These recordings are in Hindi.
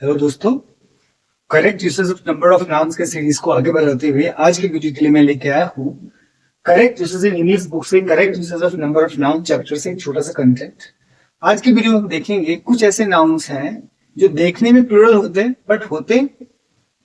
हेलो दोस्तों, correct usage of number of nouns के सीरीज को आगे बढ़ाते हुए आज की वीडियो के लिए मैं लेके आया हूँ correct usage in English book से correct usage of number of noun chapter से एक छोटा सा कंटेंट। आज की वीडियो में हम देखेंगे कुछ ऐसे नाउन्स हैं जो देखने में प्लूरल होते हैं बट होते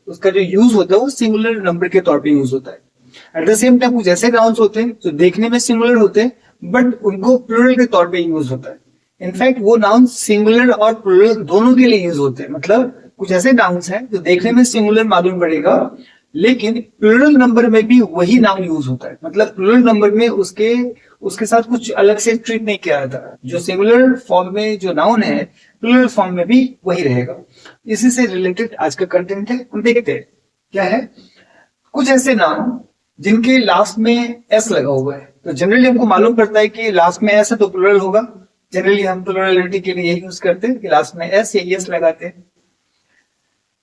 उसका जो यूज होता है वो सिंगुलर नंबर के तौर पे यूज होता है। एट द सेम टाइम कुछ ऐसे नाउन्स होते हैं जो देखने में सिंगुलर होते हैं बट उनको प्लूरल के तौर पे यूज होता है। इनफैक्ट वो नाउन सिंगुलर और प्लूरल दोनों के लिए यूज होते हैं। मतलब कुछ ऐसे नाउन्स हैं जो देखने में सिंगुलर मालूम पड़ेगा लेकिन प्लूरल नंबर में भी वही नाउन यूज होता है। मतलब प्लूरल नंबर में उसके उसके साथ कुछ अलग से ट्रीट नहीं किया जाता। जो सिंगुलर फॉर्म में जो नाउन है प्लूरल फॉर्म में भी वही रहेगा। इसी से रिलेटेड आज का कंटेंट है, हम देखते हैं क्या है। कुछ ऐसे नाउन जिनके लास्ट में एस लगा हुआ है, तो जनरली हमको मालूम पड़ता है कि लास्ट में एस है तो प्लूरल होगा। जनरली हम प्लूरलिटी के लिए यही यूज करते हैं कि लास्ट में एस या एस लगाते हैं।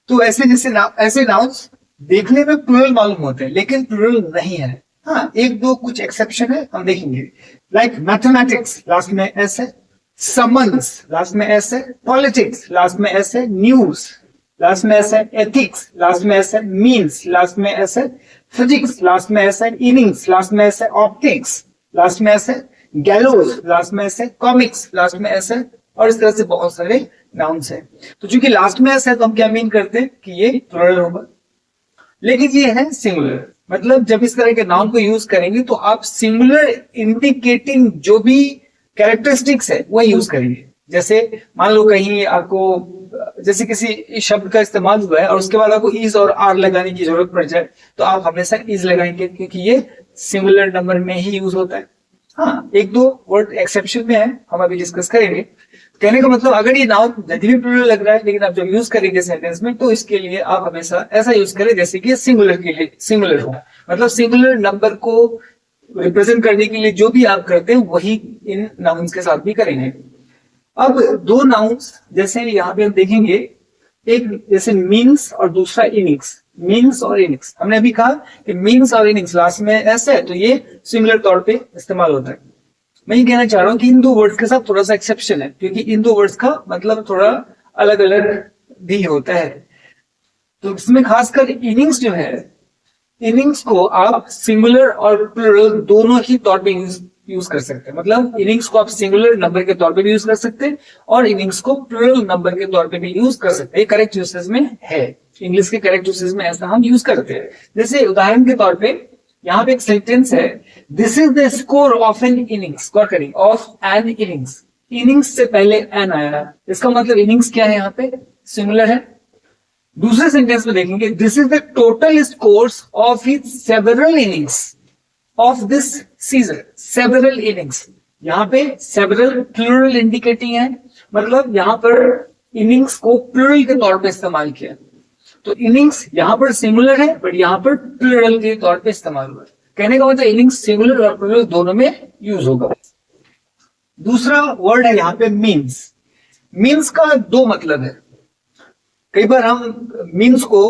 तो ऐसे नाउन्स देखने में प्लूरल मालूम होते हैं लेकिन प्लूरल नहीं है। हाँ, एक दो कुछ एक्सेप्शन है, हम देखेंगे। लाइक मैथमेटिक्स लास्ट में एस है, समन्स लास्ट में एस है, पॉलिटिक्स लास्ट में एस है, न्यूज लास्ट में एस है, एथिक्स लास्ट में एस है, मीन्स लास्ट में एस है, फिजिक्स लास्ट में एस है, इनिंग्स लास्ट में एस है, ऑप्टिक्स लास्ट में एस है, गैलोज लास्ट में एस है, कॉमिक्स लास्ट में एस है, और इस तरह से बहुत सारे नाउन्स है। तो चूंकि लास्ट में एस है तो हम क्या मीन करते हैं कि ये प्लूरल होगा, लेकिन ये है सिंगुलर। मतलब जब इस तरह के नाउन को यूज करेंगे तो आप सिंगुलर इंडिकेटिंग जो भी कैरेक्टरिस्टिक्स है वह यूज करेंगे। जैसे मान लो कहीं आपको जैसे किसी शब्द का इस्तेमाल हुआ है और उसके बाद आपको इज और आर लगाने की जरूरत पड़ जाए तो आप हमेशा इज लगाएंगे क्योंकि ये सिंगुलर नंबर में ही यूज होता है। हाँ, एक दो वर्ड एक्सेप्शन में है, हम अभी डिस्कस करेंगे। कहने का मतलब अगर ये नाउन यदि भी प्लूरल लग रहा है लेकिन आप जब यूज करेंगे सेंटेंस में तो इसके लिए आप हमेशा ऐसा यूज करें जैसे कि सिंगुलर के लिए सिंगुलर हो। मतलब सिंगुलर नंबर को रिप्रेजेंट करने के लिए जो भी आप करते हैं वही इन नाउन्स के साथ भी करेंगे। अब दो नाउन्स जैसे यहाँ पे हम देखेंगे, एक जैसे मीन्स और दूसरा इनिंग्स। मीन्स और इनिंग्स हमने अभी कहा कि मीन्स और इनिंग्स लास्ट में ऐसे है तो ये सिंगुलर तौर पे इस्तेमाल होता है। मैं ये कहना चाह रहा हूँ कि इन दो वर्ड्स के साथ थोड़ा सा एक्सेप्शन है क्योंकि इन दो वर्ड्स का मतलब थोड़ा अलग अलग भी होता है। तो इसमें खासकर इनिंग्स जो है, इनिंग्स को आप सिंगुलर और प्लूरल दोनों ही तौर पे यूज कर सकते हैं। मतलब इनिंग्स को आप सिंगुलर नंबर के तौर पे भी यूज कर सकते हैं और इनिंग्स को प्लूरल नंबर के तौर पे भी यूज कर सकते हैं। करेक्ट यूसेज में है, इंग्लिश के करेक्ट यूसेज में ऐसा हम यूज करते हैं। जैसे उदाहरण के तौर पे यहाँ पे एक सेंटेंस है, this is the score of an innings. Score करेंगे ऑफ एन इनिंग्स, इनिंग्स से पहले एन आया, इसका मतलब इनिंग्स क्या है, यहाँ पे सिंगुलर है। दूसरे सेंटेंस में देखेंगे, this is the total scores of his several innings of this season. Several innings, यहाँ पे सेवरल प्लूरल इंडिकेटिंग है, मतलब यहाँ पर इनिंग्स को प्लूरल के तौर पे इस्तेमाल किया। तो इनिंग्स यहाँ पर सिंगुलर है बट यहाँ पर प्लूरल के तौर पे इस्तेमाल हुआ है। कहने का मतलब इनिंग्स सिंगुलर और प्लूरल दोनों में यूज होगा। दूसरा वर्ड है यहाँ पे मीन्स। मीन्स का दो मतलब है। कई बार हम मीन्स को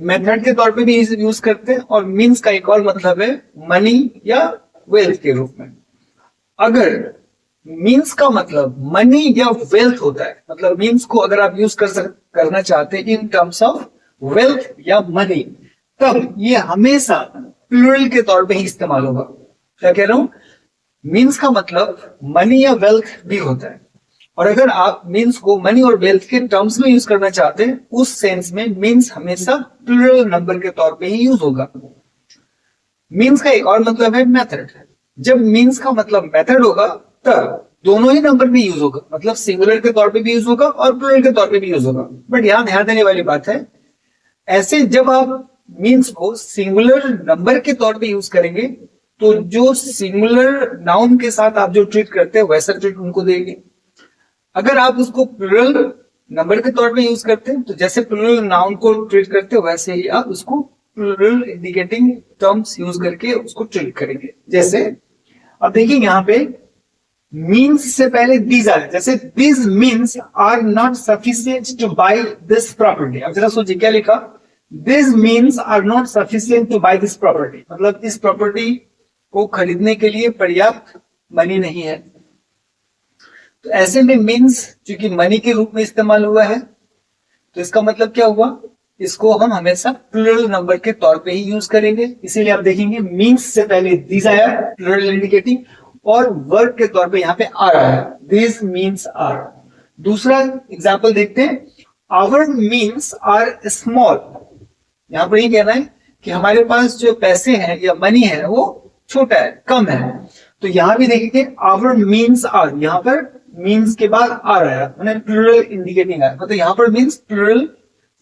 मेथड के तौर पे भी यूज करते हैं और मीन्स का एक और मतलब है मनी या वेल्थ के रूप में। अगर मीन्स का मतलब मनी या वेल्थ होता है, मतलब मीन्स को अगर आप यूज करना चाहते हैं इन टर्म्स ऑफ वेल्थ या मनी, तब ये हमेशा प्लूरल के तौर पे ही इस्तेमाल होगा। क्या कह रहा हूं, मीन्स का मतलब मनी या वेल्थ भी होता है और अगर आप मीन्स को मनी और वेल्थ के टर्म्स में यूज करना चाहते हैं उस सेंस में मीन्स हमेशा प्लूरल नंबर के तौर पे ही यूज होगा। मीन्स का एक और मतलब है मेथड। जब मीन्स का मतलब मेथड होगा तब दोनों ही नंबर में यूज होगा, मतलब सिंगुलर के तौर पे भी यूज होगा और प्लूरल के तौर पे भी यूज होगा। बट यहां ध्यान देने वाली बात है, ऐसे जब आप मीन्स को सिंगुलर नंबर के तौर पे यूज करेंगे तो जो सिंगुलर नाउन के साथ आप जो ट्रीट करते हैं वैसा ट्रीट उनको देंगे। अगर आप उसको प्लूरल नंबर के तौर पे यूज करते हैं तो जैसे प्लूरल नाउन को ट्रीट करते हैं वैसे ही आप उसको प्लूरल इंडिकेटिंग टर्म्स यूज करके उसको ट्रीट करेंगे। जैसे अब देखिए यहाँ पे मीन्स से पहले दीज आर, जैसे these means are not sufficient to buy this property. अब जरा सोचिए क्या लिखा, this means are not sufficient to buy this property, मतलब इस प्रॉपर्टी को खरीदने के लिए पर्याप्त मनी नहीं है। तो ऐसे में मीन्स चूंकि मनी के रूप में इस्तेमाल हुआ है तो इसका मतलब क्या हुआ, इसको हम हमेशा प्लूरल नंबर के तौर पे ही यूज करेंगे। इसीलिए आप देखेंगे मीन्स से पहले दिस आया प्लूरल इंडिकेटिंग, और वर्ब के तौर पे यहाँ पे आर आया, दिस मीन्स आर। दूसरा एग्जाम्पल देखते हैं, आवर मीन्स आर स्मॉल। यहाँ पर ये कहना है कि हमारे पास जो पैसे हैं या मनी है वो छोटा है, कम है। तो यहाँ भी देखेंगे आवर मीन्स आर, यहाँ पर मीन्स के बाद आर आया, मैंने प्लूरल इंडिकेटिंग आया, मतलब यहाँ पर मीन्स प्लूरल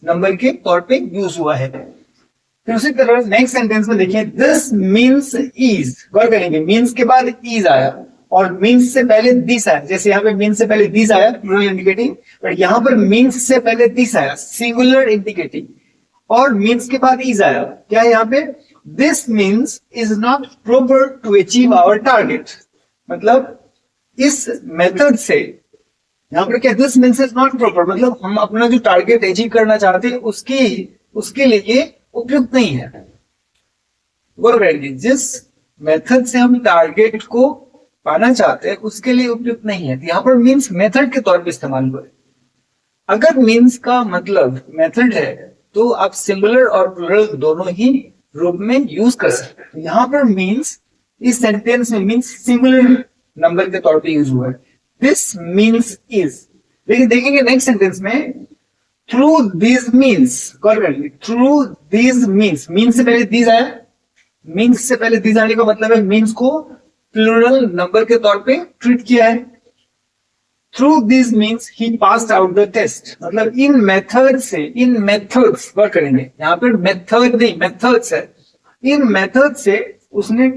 नंबर के तौर पे यूज हुआ है। फिर उसी तरह नेक्स्ट सेंटेंस में देखिए, दिस मीन्स इज, गौर करेंगे मीन्स के बाद इज आया और मीन्स से पहले दिस आया। जैसे यहाँ पे मीन्स से पहले दिस आया प्लूरल इंडिकेटिंग, बट यहाँ पर मीन्स से पहले दिस आया सिंगुलर इंडिकेटिंग, और मीन्स के बाद इज आया। क्या है यहाँ पे, this means is not proper to achieve our target, मतलब इस मेथड से, यहाँ पर क्या, this means is not proper, मतलब हम अपना जो टारगेट अचीव करना चाहते हैं उसके लिए ये उपयुक्त नहीं है। जिस मेथड से हम टारगेट को पाना चाहते हैं उसके लिए उपयुक्त नहीं है। यहाँ पर मीन्स मेथड के तौर पे इस्तेमाल हुआ है। अगर मीन्स का मतलब मेथड है तो आप सिंगुलर और प्लूरल दोनों ही रूप में यूज कर सकते हैं। यहाँ पर मीन्स, इस सेंटेंस में मीन्स सिंगुलर नंबर के तौर पे यूज हुआ है, दिस मीन्स इज। लेकिन देखेंगे नेक्स्ट सेंटेंस में, through this means, through this means, means से पहले दिस आया, मीन्स से पहले दिस आने का मतलब है मीन्स को प्लूरल नंबर के तौर पे ट्रीट किया है। Through this means he passed out the test, मतलब इन मेथड से, इन मेथड्स वर्क करेंगे, यहाँ पर मेथड नहीं मेथड्स है, इन मेथड से उसने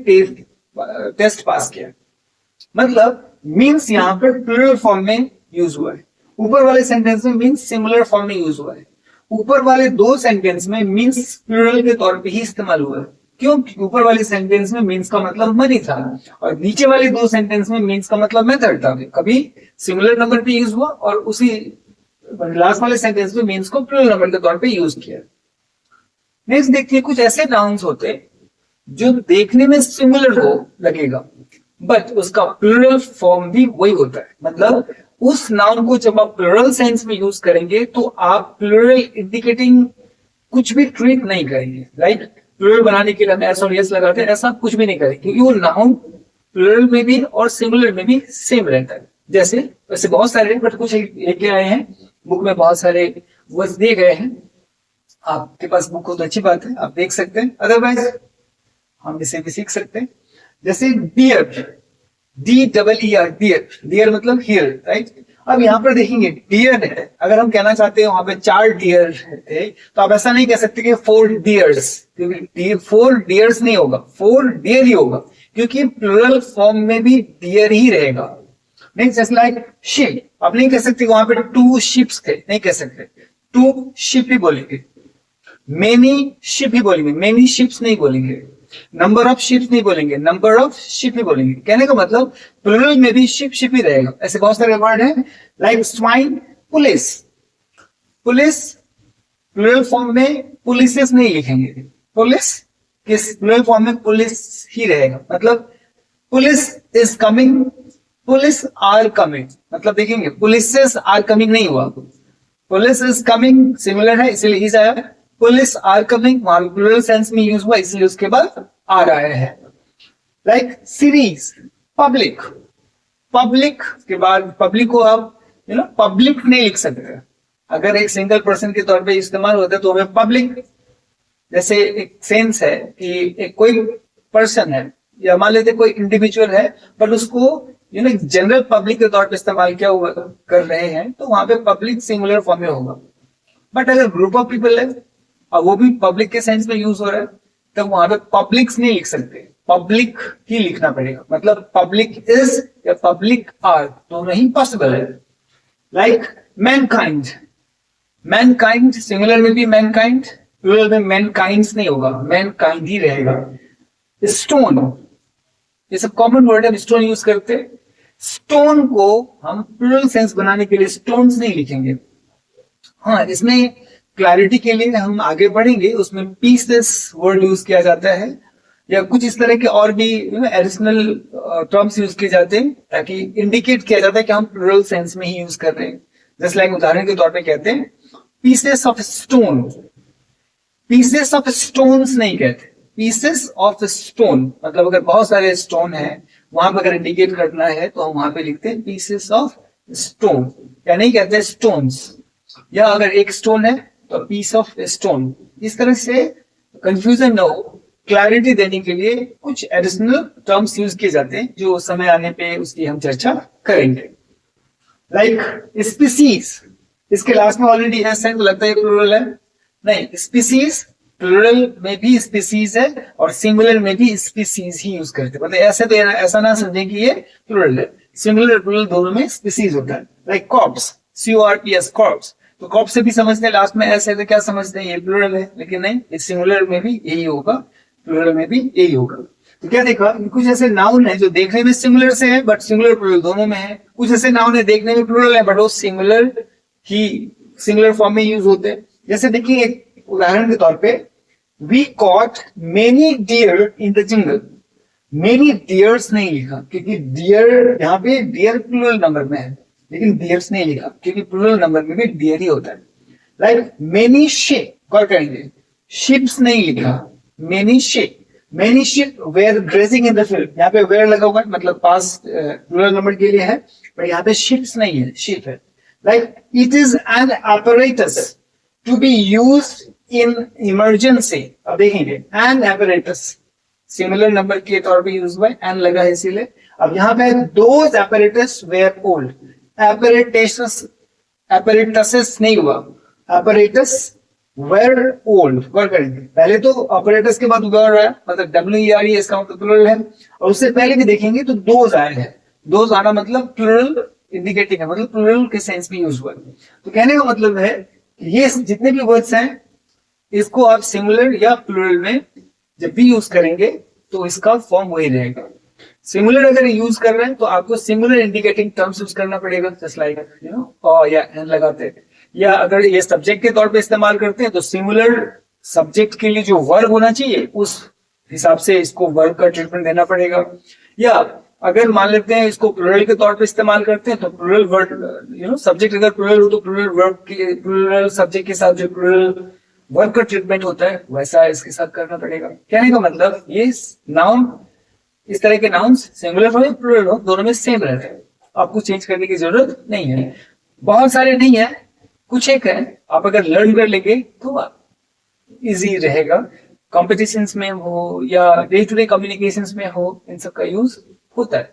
टेस्ट पास किया। मतलब मीन्स यहाँ पर प्लूरल फॉर्म में यूज हुआ है, ऊपर वाले सेंटेंस में मीन्स सिंगुलर फॉर्म में यूज हुआ है। ऊपर वाले दो सेंटेंस में मीन्स प्लूरल के तौर पे ही इस्तेमाल हुआ है। क्यों? ऊपर वाले सेंटेंस में मीन्स का मतलब मनी था और नीचे वाले दो सेंटेंस में मीन्स का मतलब मेथड था। कभी सिंगुलर नंबर पे यूज हुआ और उसी लास्ट वाले सेंटेंस में मीन्स को प्लूरल नंबर के तौर पे यूज किया। नेक्स्ट देखिए, कुछ ऐसे नाउन्स होते जो देखने में सिंगुलर हो लगेगा बट उसका प्लूरल फॉर्म भी वही होता है। मतलब उस नाउन को जब आप प्लूरल सेंस में यूज करेंगे तो आप प्लूरल इंडिकेटिंग कुछ भी ट्रीट नहीं करेंगे। राइट, प्लूरल बनाने के लिए हम एस और यस लगाते हैं, ऐसा कुछ भी नहीं करेंगे क्योंकि वो नाउन प्लूरल में भी और सिंगुलर में भी सेम रहता है। जैसे वैसे बहुत सारे, बट कुछ लेके आए हैं, बुक में बहुत सारे वर्ड्स दिए गए हैं। आपके पास बुक हो तो अच्छी बात है, आप देख सकते हैं, अदरवाइज हम इसे भी सीख सकते हैं। जैसे डियर, DEER, डियर मतलब हियर। राइट, अब यहाँ पर देखेंगे डियर है, अगर हम कहना चाहते हैं वहां पे 4 डियर थे तो आप ऐसा नहीं कह सकते कि 4 डियर्स, क्योंकि 4 डियर्स नहीं होगा, 4 डियर ही होगा, क्योंकि प्लूरल फॉर्म में भी डियर ही रहेगा। नहीं, जस्ट लाइक शिप, आप नहीं कह सकते वहां पे 2 शिप्स थे, नहीं कह सकते, 2 शिप ही बोलेंगे। मेनी शिप ही बोलेंगे, मेनी शिप्स नहीं बोलेंगे। नंबर ऑफ शिप नहीं बोलेंगे, नंबर ऑफ शिप ही बोलेंगे। कहने का मतलब प्लूरल में भी शिप ही रहेगा। ऐसे बहुत सारे वर्ड हैं, like swine, police. Police plural form में पुलिसेस नहीं लिखेंगे, पुलिस किस प्लूरल फॉर्म में पुलिस ही रहेगा। मतलब police is coming, police are coming, मतलब देखेंगे पुलिसेस आर कमिंग नहीं हुआ, पुलिस इज कमिंग सिमिलर है इसलिए इज आया, पुलिस आर कमिंग वहां प्लूरल सेंस में यूज हुआ इसलिए उसके बाद आर आया है। लाइक सीरीज, पब्लिक, पब्लिक के बाद पब्लिक को आप पब्लिक नहीं लिख सकते। अगर एक सिंगल पर्सन के तौर पे इस्तेमाल होता है तो हमें पब्लिक, जैसे एक सेंस है कि एक कोई पर्सन है या मान लेते कोई इंडिविजुअल है बट उसको जनरल पब्लिक के तौर पे इस्तेमाल किया हुआ कर रहे हैं तो वहां पे पब्लिक सिंगुलर फॉर्म में होगा। बट अगर ग्रुप ऑफ पीपल है और वो भी पब्लिक के सेंस में यूज हो रहा है तो वहां पे पब्लिक्स नहीं लिख सकते, पब्लिक ही लिखना पड़ेगा। मतलब पब्लिक इज या पब्लिक आर दोनों ही पॉसिबल है। लाइक मैनकाइंड, मैनकाइंड सिंगुलर में भी मैनकाइंड, प्लूरल में मैनकाइंड्स नहीं होगा, मैनकाइंड ही रहेगा। स्टोन, ये सब कॉमन वर्ड है, स्टोन यूज करते। स्टोन को हम प्लूरल सेंस बनाने के लिए स्टोन्स नहीं लिखेंगे। हाँ, इसमें क्लैरिटी के लिए हम आगे बढ़ेंगे, उसमें पीसेस वर्ड यूज किया जाता है या कुछ इस तरह के और भी एडिशनल टर्म्स यूज किए जाते हैं ताकि इंडिकेट किया जाता है कि हम प्लूरल सेंस में ही यूज कर रहे हैं। जैसे लाइक उदाहरण के तौर पे कहते हैं pieces of stone, pieces of stones नहीं कहते, पीसेस ऑफ स्टोन, मतलब अगर बहुत सारे स्टोन है वहां पर अगर इंडिकेट करना है तो हम वहां पे लिखते हैं पीसेस ऑफ स्टोन, या नहीं कहते स्टोन्स, या अगर एक स्टोन है तो पीस ऑफ स्टोन। इस तरह से कंफ्यूजन न हो, क्लैरिटी देने के लिए कुछ एडिशनल टर्म्स यूज किए जाते हैं जो समय आने पे उसकी हम चर्चा करेंगे। लाइक स्पीसीज, इसके लास्ट में ऑलरेडी एस है तो लगता है प्लूरल है, नहीं, स्पीसीज प्लूरल में भी स्पीसीज है और सिंगुलर में भी स्पीसीज ही यूज करते हैं, मतलब ऐसे तो ऐसा ना समझे कि ये प्लूरल है, सिंगुलर प्लूरल दोनों में स्पीसीज होता है। लाइक कॉर्प्स, CORPS, कॉर्प्स, तो कॉर्प्स से भी समझते हैं लास्ट में ऐसे तो क्या समझते हैं ये प्लूरल है, लेकिन नहीं, इस सिंगुलर में भी यही होगा, प्लूरल में भी यही होगा। तो क्या देखा, कुछ ऐसे नाउन है जो देखने में सिंगुलर से है बट सिंगुलर प्लूरल दोनों में है, कुछ ऐसे नाउन है देखने में प्लूरल है बट वो सिंगुलर ही सिंगुलर फॉर्म में यूज होते हैं। जैसे देखिए एक उदाहरण के तौर पे, we caught many deer in the jungle, many deers नहीं लिखा क्योंकि डियर यहाँ पे डियर प्लूरल नंबर में है, लेकिन डियर्स नहीं लिखा क्योंकि प्लूरल नंबर में भी डियर ही होता है। लाइक मेनी शिप, गौर करेंगे, शिप्स नहीं लिखा, many sheep, many sheep were grazing in the field, यहाँ पे वेयर लगा हुआ है मतलब पास प्लूरल नंबर के लिए है, पर यहाँ पे शिप्स नहीं है, शिप है। Like it is an apparatus to be used in emergency, अब देखेंगे एन apparatus सिमिलर नंबर के तौर पे यूज हुआ है, एन लगा है इसीलिए। अब यहाँ पे those apparatus were old, apparatus नहीं हुआ, apparatus वेर ओल्ड, वर्ड करेंगे, पहले तो ऑपरेटर्स के बाद वर्ड है, मतलब WERE इसका मतलब प्लूरल है, और उससे पहले भी देखेंगे तो दोज आए हैं, दोज आना मतलब प्लूरल इंडिकेटिंग है, मतलब प्लूरल के सेंस में यूज हुआ है। तो कहने का मतलब है कि ये जितने भी वर्ड्स हैं इसको आप सिंगुलर या प्लूरल में जब भी यूज करेंगे तो इसका फॉर्म वही रहेगा। सिंगुलर अगर यूज कर रहे हैं तो आपको सिंगुलर इंडिकेटिंग टर्म्स यूज करना पड़ेगा, जस्ट लाइक यू नो और या एन लगाते हैं, या अगर ये सब्जेक्ट के तौर पे इस्तेमाल करते हैं तो सिंगुलर सब्जेक्ट के लिए जो वर्ब होना चाहिए उस हिसाब से इसको वर्ब का ट्रीटमेंट देना पड़ेगा। या अगर मान लेते हैं इसको प्लूरल के तौर पे इस्तेमाल करते हैं तो plural verb, you know subject अगर प्लूरल हो तो प्लूरल वर्ब के, प्लूरल सब्जेक्ट के साथ जो प्लूरल वर्ब का ट्रीटमेंट होता है वैसा इसके साथ करना पड़ेगा। कहने का मतलब ये नाउन, इस तरह के नाउन्स सिंगुलर हो या प्लूरल हो दोनों में सेम रहते हैं, आपको चेंज करने की जरूरत नहीं है। बहुत सारे नहीं है, कुछ एक है, आप अगर लर्न कर लेंगे तो इजी रहेगा, कॉम्पिटिशन्स में हो या डे टू डे कम्युनिकेशंस में हो, इन सब का यूज होता है।